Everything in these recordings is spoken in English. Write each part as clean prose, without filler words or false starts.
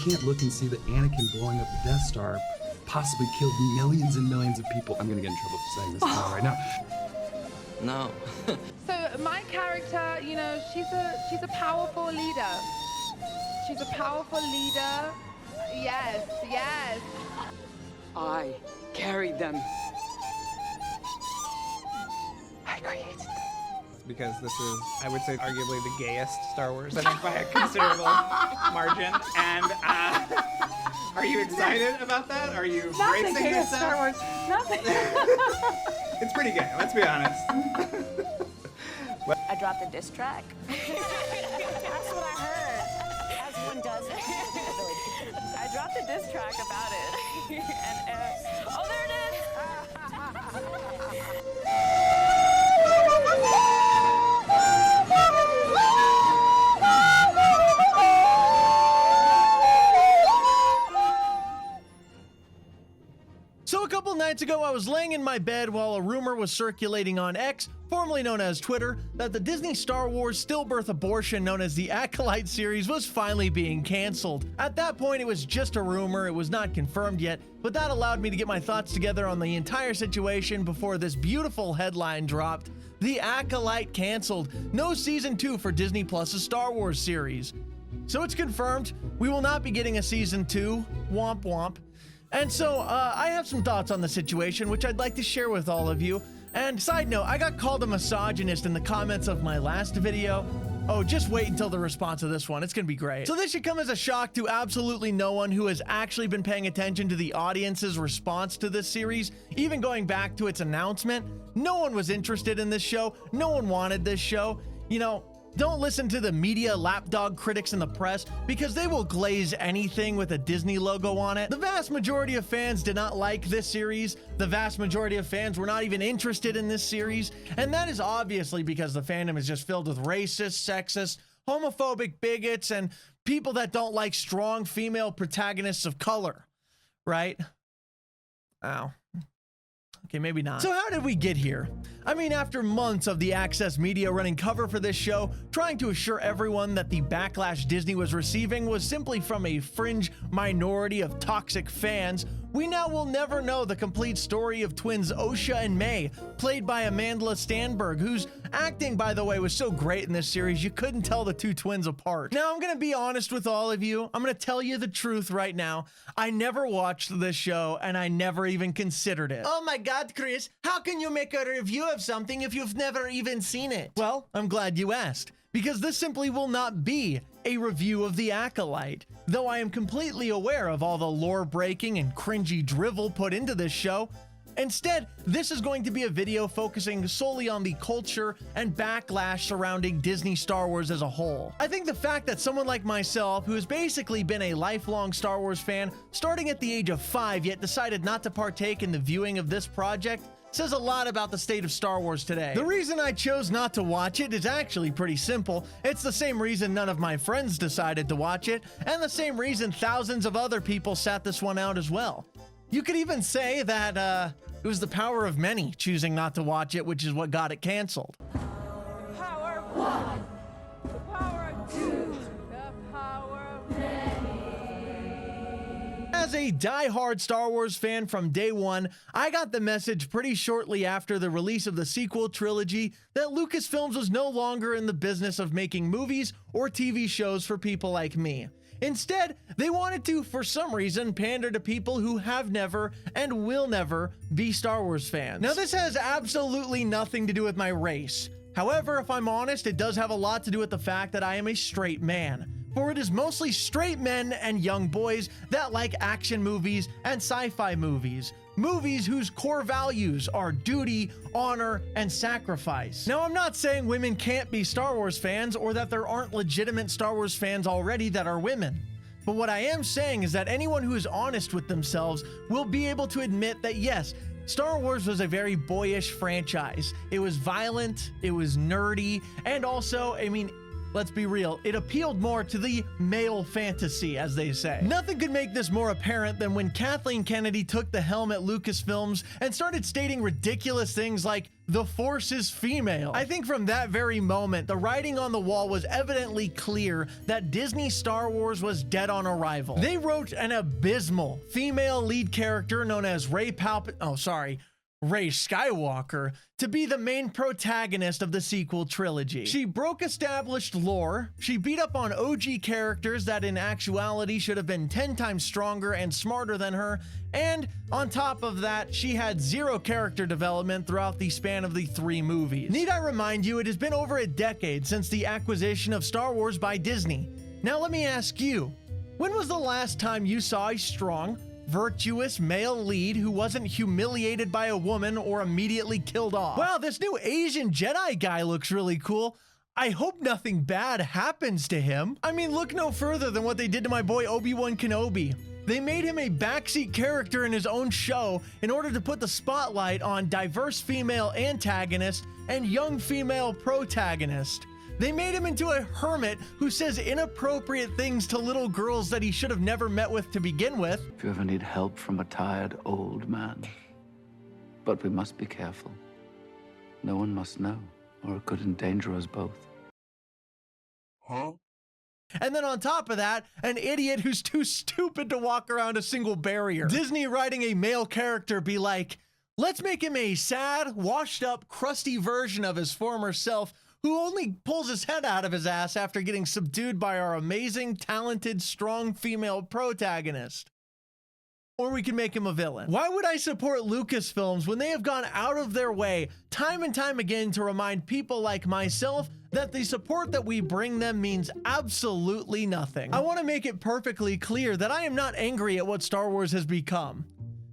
can't look and see that Anakin blowing up the Death Star possibly killed millions and millions of people. I'm gonna get in trouble for saying this right now. No. So my character, you know, she's a powerful leader. She's a powerful leader. Yes, yes. I carried them. I created them. Because this is, I would say, arguably the gayest Star Wars, I think, by a considerable margin. And are you excited about that? Are you bracing yourself? Star Wars. Nothing. It's pretty gay, let's be honest. I dropped a diss track. That's what I heard. As one does. I dropped a diss track about it. And, oh, there it is. So a couple nights ago, I was laying in my bed while a rumor was circulating on X, formerly known as Twitter, that the Disney Star Wars stillbirth abortion known as the Acolyte series was finally being canceled. At that point, it was just a rumor, it was not confirmed yet, but that allowed me to get my thoughts together on the entire situation before this beautiful headline dropped: The Acolyte canceled. No season 2 for Disney Plus's Star Wars series. So it's confirmed, we will not be getting a season 2, womp womp. And so, I have some thoughts on the situation, which I'd like to share with all of you. And side note, I got called a misogynist in the comments of my last video. Oh, just wait until the response of this one. It's gonna be great. So this should come as a shock to absolutely no one who has actually been paying attention to the audience's response to this series, even going back to its announcement. No one was interested in this show. No one wanted this show. You know, don't listen to the media lapdog critics in the press, because they will glaze anything with a Disney logo on it. The vast majority of fans did not like this series. The vast majority of fans were not even interested in this series. And that is obviously because the fandom is just filled with racist, sexist, homophobic bigots, and people that don't like strong female protagonists of color, right? Ow. Okay, maybe not. So how did we get here? I mean, after months of the Access media running cover for this show, trying to assure everyone that the backlash Disney was receiving was simply from a fringe minority of toxic fans, we now will never know the complete story of twins Osha and May, played by Amanda Stanberg, whose acting, by the way, was so great in this series you couldn't tell the two twins apart. Now, I'm gonna be honest with all of you. I'm gonna tell you the truth right now. I never watched this show, and I never even considered it. Oh my God, Chris, how can you make a review of something if you've never even seen it? Well, I'm glad you asked, because this simply will not be a review of The Acolyte. Though I am completely aware of all the lore-breaking and cringy drivel put into this show, instead, this is going to be a video focusing solely on the culture and backlash surrounding Disney Star Wars as a whole. I think the fact that someone like myself, who has basically been a lifelong Star Wars fan, starting at the age of 5, yet decided not to partake in the viewing of this project, says a lot about the state of Star Wars today. The reason I chose not to watch it is actually pretty simple. It's the same reason none of my friends decided to watch it, and the same reason thousands of other people sat this one out as well. You could even say that it was the power of many choosing not to watch it, which is what got it canceled. Power of one, the power of two, the power of many. As a die-hard Star Wars fan from day one, I got the message pretty shortly after the release of the sequel trilogy that Lucasfilms was no longer in the business of making movies or TV shows for people like me. Instead, they wanted to, for some reason, pander to people who have never and will never be Star Wars fans. Now, this has absolutely nothing to do with my race. However, if I'm honest, it does have a lot to do with the fact that I am a straight man. For it is mostly straight men and young boys that like action movies and sci-fi movies. Movies whose core values are duty, honor, and sacrifice. Now, I'm not saying women can't be Star Wars fans or that there aren't legitimate Star Wars fans already that are women. But what I am saying is that anyone who is honest with themselves will be able to admit that yes, Star Wars was a very boyish franchise. It was violent, it was nerdy, and also, I mean, let's be real, it appealed more to the male fantasy, as they say. Nothing could make this more apparent than when Kathleen Kennedy took the helm at Lucasfilms and started stating ridiculous things like, "The Force is female." I think from that very moment, the writing on the wall was evidently clear that Disney Star Wars was dead on arrival. They wrote an abysmal female lead character known as Rey Skywalker to be the main protagonist of the sequel trilogy. She broke established lore, she beat up on OG characters that in actuality should have been 10 times stronger and smarter than her, and on top of that, she had zero character development throughout the span of the 3 movies. Need I remind you, it has been over a decade since the acquisition of Star Wars by Disney. Now let me ask you, when was the last time you saw a strong, virtuous male lead who wasn't humiliated by a woman or immediately killed off? Wow, this new Asian Jedi guy looks really cool. I hope nothing bad happens to him. I mean, look no further than what they did to my boy Obi-Wan Kenobi. They made him a backseat character in his own show in order to put the spotlight on diverse female antagonist and young female protagonist. They made him into a hermit who says inappropriate things to little girls that he should have never met with to begin with. If you ever need help from a tired old man. But we must be careful. No one must know, or it could endanger us both. Huh? And then on top of that, an idiot who's too stupid to walk around a single barrier. Disney writing a male character be like, let's make him a sad, washed up, crusty version of his former self who only pulls his head out of his ass after getting subdued by our amazing, talented, strong female protagonist. Or we can make him a villain. Why would I support Lucasfilms when they have gone out of their way time and time again to remind people like myself that the support that we bring them means absolutely nothing? I want to make it perfectly clear that I am not angry at what Star Wars has become.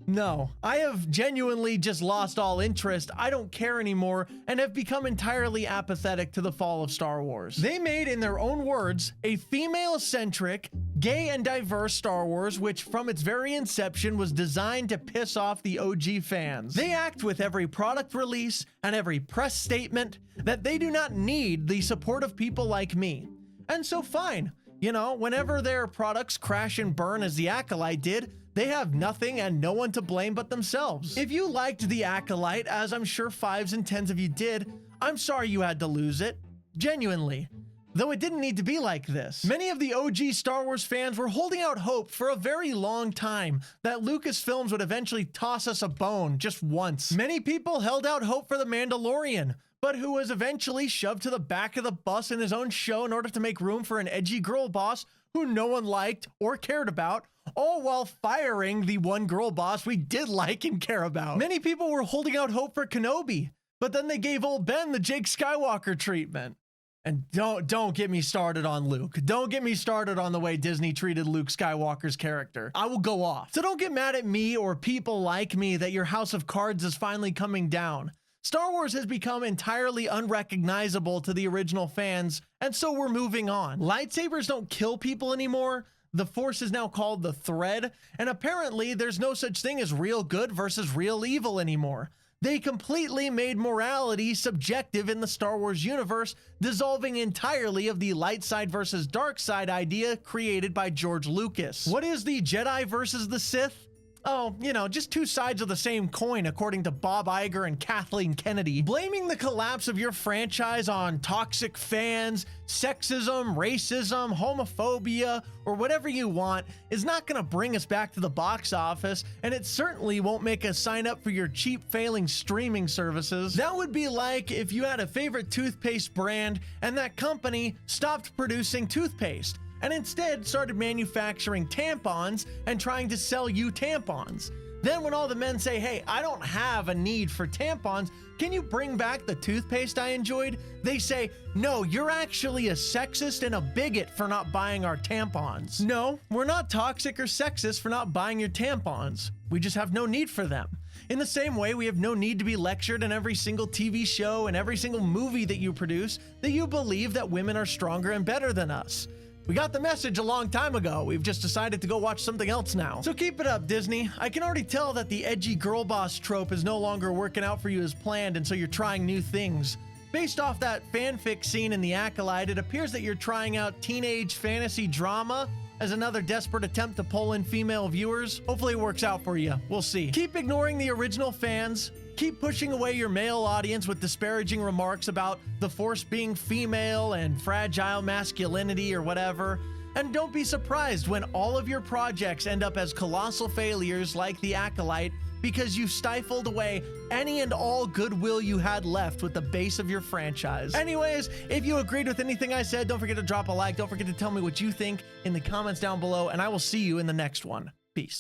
No, I have genuinely just lost all interest, I don't care anymore, and have become entirely apathetic to the fall of Star Wars. They made, in their own words, a female-centric, gay and diverse Star Wars which from its very inception was designed to piss off the OG fans. They act with every product release and every press statement that they do not need the support of people like me. And so fine, you know, whenever their products crash and burn as the Acolyte did, they have nothing and no one to blame but themselves. If you liked the Acolyte, as I'm sure 5s and 10s of you did, I'm sorry you had to lose it. Genuinely. Though it didn't need to be like this. Many of the OG Star Wars fans were holding out hope for a very long time that Lucasfilms would eventually toss us a bone just once. Many people held out hope for The Mandalorian, but who was eventually shoved to the back of the bus in his own show in order to make room for an edgy girl boss who no one liked or cared about, all while firing the one girl boss we did like and care about. Many people were holding out hope for Kenobi, but then they gave old Ben the Jake Skywalker treatment. And don't get me started on Luke. Don't get me started on the way Disney treated Luke Skywalker's character. I will go off. So don't get mad at me or people like me that your house of cards is finally coming down. Star Wars has become entirely unrecognizable to the original fans, and so we're moving on. Lightsabers don't kill people anymore. The Force is now called the Thread, and apparently there's no such thing as real good versus real evil anymore. They completely made morality subjective in the Star Wars universe, dissolving entirely of the light side versus dark side idea created by George Lucas. What is the Jedi versus the Sith? Oh, you know, just two sides of the same coin, according to Bob Iger and Kathleen Kennedy. Blaming the collapse of your franchise on toxic fans, sexism, racism, homophobia, or whatever you want is not going to bring us back to the box office, and it certainly won't make us sign up for your cheap, failing streaming services. That would be like if you had a favorite toothpaste brand and that company stopped producing toothpaste and instead started manufacturing tampons and trying to sell you tampons. Then when all the men say, hey, I don't have a need for tampons, can you bring back the toothpaste I enjoyed? They say, no, you're actually a sexist and a bigot for not buying our tampons. No, we're not toxic or sexist for not buying your tampons. We just have no need for them. In the same way, we have no need to be lectured in every single TV show and every single movie that you produce that you believe that women are stronger and better than us. We got the message a long time ago. We've just decided to go watch something else now. So keep it up, Disney. I can already tell that the edgy girl boss trope is no longer working out for you as planned, and so you're trying new things. Based off that fanfic scene in The Acolyte, it appears that you're trying out teenage fantasy drama as another desperate attempt to pull in female viewers. Hopefully it works out for you. We'll see. Keep ignoring the original fans. Keep pushing away your male audience with disparaging remarks about the Force being female and fragile masculinity or whatever. And don't be surprised when all of your projects end up as colossal failures like The Acolyte, because you stifled away any and all goodwill you had left with the base of your franchise. Anyways, if you agreed with anything I said, don't forget to drop a like. Don't forget to tell me what you think in the comments down below, and I will see you in the next one. Peace.